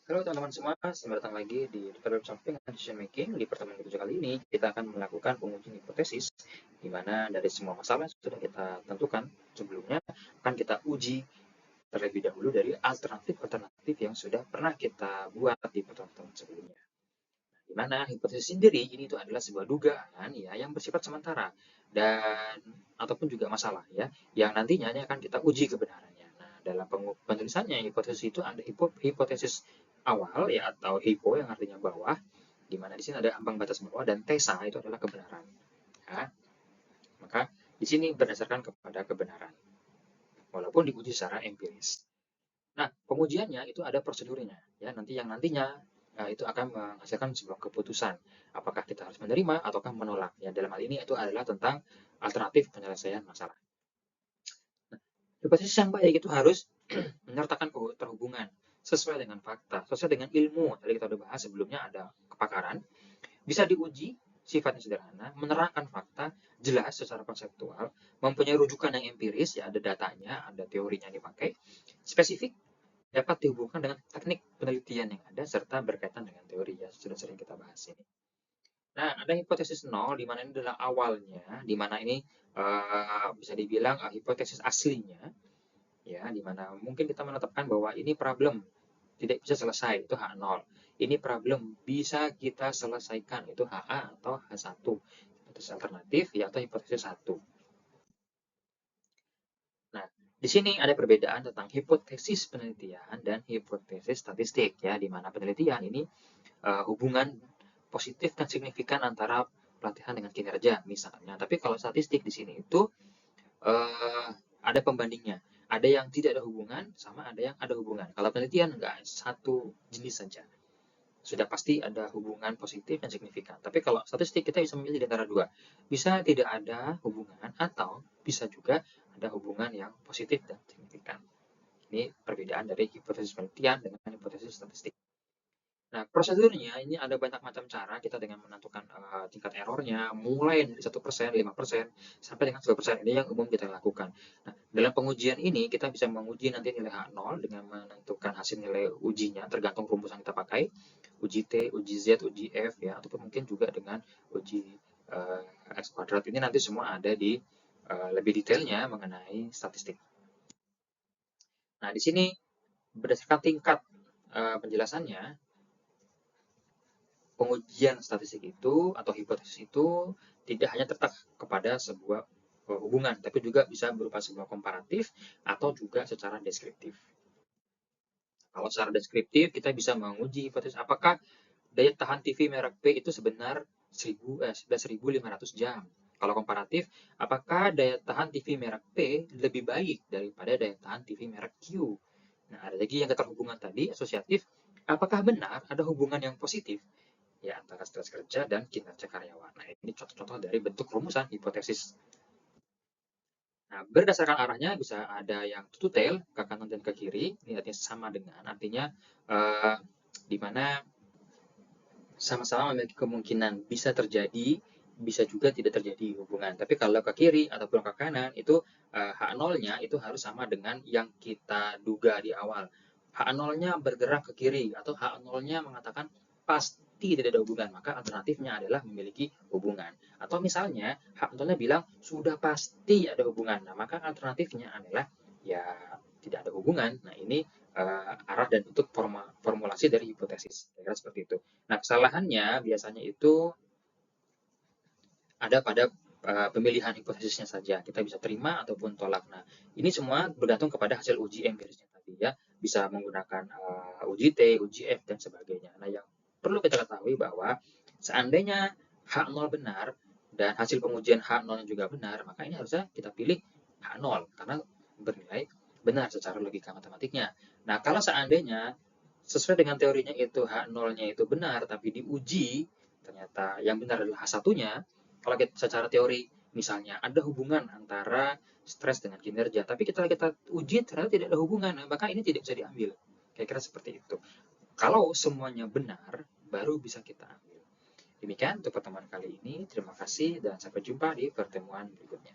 Halo teman-teman semua, selamat datang lagi di Develop Something and Decision Making. Di pertemuan kedua kali ini, kita akan melakukan pengujian hipotesis, di mana dari semua masalah yang sudah kita tentukan sebelumnya, akan kita uji terlebih dahulu dari alternatif-alternatif yang sudah pernah kita buat di pertemuan sebelumnya. Di mana hipotesis sendiri ini itu adalah sebuah dugaan ya yang bersifat sementara dan ataupun juga masalah ya yang nantinya ini akan kita uji kebenarannya. Nah, dalam penulisannya hipotesis itu ada hipotesis awal ya atau hypo yang artinya bawah, di mana di sini ada ambang batas bawah dan tesa itu adalah kebenaran. Ya. Maka di sini berdasarkan kepada kebenaran walaupun diuji secara empiris. Nah, pengujiannya itu ada prosedurnya, ya. Nantinya itu akan menghasilkan sebuah keputusan. Apakah kita harus menerima ataukah menolak? Ya, dalam hal ini itu adalah tentang alternatif penyelesaian masalah. Nah, hipotesis yang baik itu harus menyertakan keterhubungan sesuai dengan fakta, sesuai dengan ilmu. Tadi kita sudah bahas sebelumnya ada kepakaran, bisa diuji, sifatnya sederhana, menerangkan fakta, jelas secara konseptual, mempunyai rujukan yang empiris, ya ada datanya, ada teorinya yang dipakai, spesifik, dapat dihubungkan dengan teknik penelitian yang ada serta berkaitan dengan teori ya sudah sering kita bahas ini. Nah, ada hipotesis nol di mana ini adalah awalnya, di mana ini bisa dibilang hipotesis aslinya, ya, di mana mungkin kita menetapkan bahwa ini problem tidak bisa selesai itu H0. Ini problem bisa kita selesaikan itu HA atau H1. Hipotesis alternatif ya atau hipotesis 1. Nah, di sini ada perbedaan tentang hipotesis penelitian dan hipotesis statistik ya, di mana penelitian ini hubungan positif dan signifikan antara pelatihan dengan kinerja misalnya. Tapi kalau statistik di sini itu uh, ada pembandingnya. Ada yang tidak ada hubungan sama ada yang ada hubungan. Kalau penelitian enggak satu jenis saja. Sudah pasti ada hubungan positif dan signifikan. Tapi kalau statistik kita bisa memilih di antara dua. Bisa tidak ada hubungan atau bisa juga ada hubungan yang positif dan signifikan. Ini perbedaan dari hipotesis penelitian dengan hipotesis statistik. Nah, prosedurnya ini ada banyak macam cara kita dengan menentukan tingkat errornya, mulai dari 1%, 5%, sampai dengan 10%. Ini yang umum kita lakukan. Nah, dalam pengujian ini kita bisa menguji nanti nilai H0 dengan menentukan hasil nilai ujinya, tergantung rumus yang kita pakai, uji T, uji Z, uji F, ya, ataupun mungkin juga dengan uji X kuadrat. Ini nanti semua ada di lebih detailnya mengenai statistik. Nah, di sini berdasarkan tingkat penjelasannya, pengujian statistik itu atau hipotesis itu tidak hanya terletak kepada sebuah hubungan, tapi juga bisa berupa sebuah komparatif atau juga secara deskriptif. Kalau secara deskriptif, kita bisa menguji hipotesis apakah daya tahan TV merek P itu sebenar 11.500 jam. Kalau komparatif, apakah daya tahan TV merek P lebih baik daripada daya tahan TV merek Q? Nah, ada lagi yang keterhubungan tadi, asosiatif. Apakah benar ada hubungan yang positif ya antara stres kerja dan kinerja karyawan. Nah, ini contoh-contoh dari bentuk rumusan hipotesis. Nah, berdasarkan arahnya bisa ada yang to tail ke kanan dan ke kiri, ini artinya sama dengan artinya di mana sama-sama memiliki kemungkinan bisa terjadi, bisa juga tidak terjadi hubungan. Tapi kalau ke kiri ataupun ke kanan itu H0-nya itu harus sama dengan yang kita duga di awal. H0-nya bergerak ke kiri atau H0-nya mengatakan pasti tidak ada hubungan, maka alternatifnya adalah memiliki hubungan. Atau misalnya H0-nya bilang sudah pasti ada hubungan, nah maka alternatifnya adalah ya tidak ada hubungan. Nah ini arah dan bentuk formulasi dari hipotesis. Kira-kira seperti itu. Nah, kesalahannya biasanya itu ada pada pemilihan hipotesisnya saja. Kita bisa terima ataupun tolak. Nah, ini semua bergantung kepada hasil uji empirisnya tadi ya. Bisa menggunakan uji T, uji F, dan sebagainya. Nah, yang perlu kita ketahui bahwa seandainya H0 benar dan hasil pengujian H0 juga benar, maka ini harusnya kita pilih H0 karena bernilai benar secara logika matematiknya. Nah, kalau seandainya sesuai dengan teorinya itu H0-nya itu benar, tapi diuji ternyata yang benar adalah H1-nya, kalau kita secara teori misalnya ada hubungan antara stres dengan kinerja, tapi kita uji ternyata tidak ada hubungan, maka ini tidak bisa diambil. Kira-kira seperti itu. Kalau semuanya benar, baru bisa kita ambil. Demikian untuk pertemuan kali ini. Terima kasih dan sampai jumpa di pertemuan berikutnya.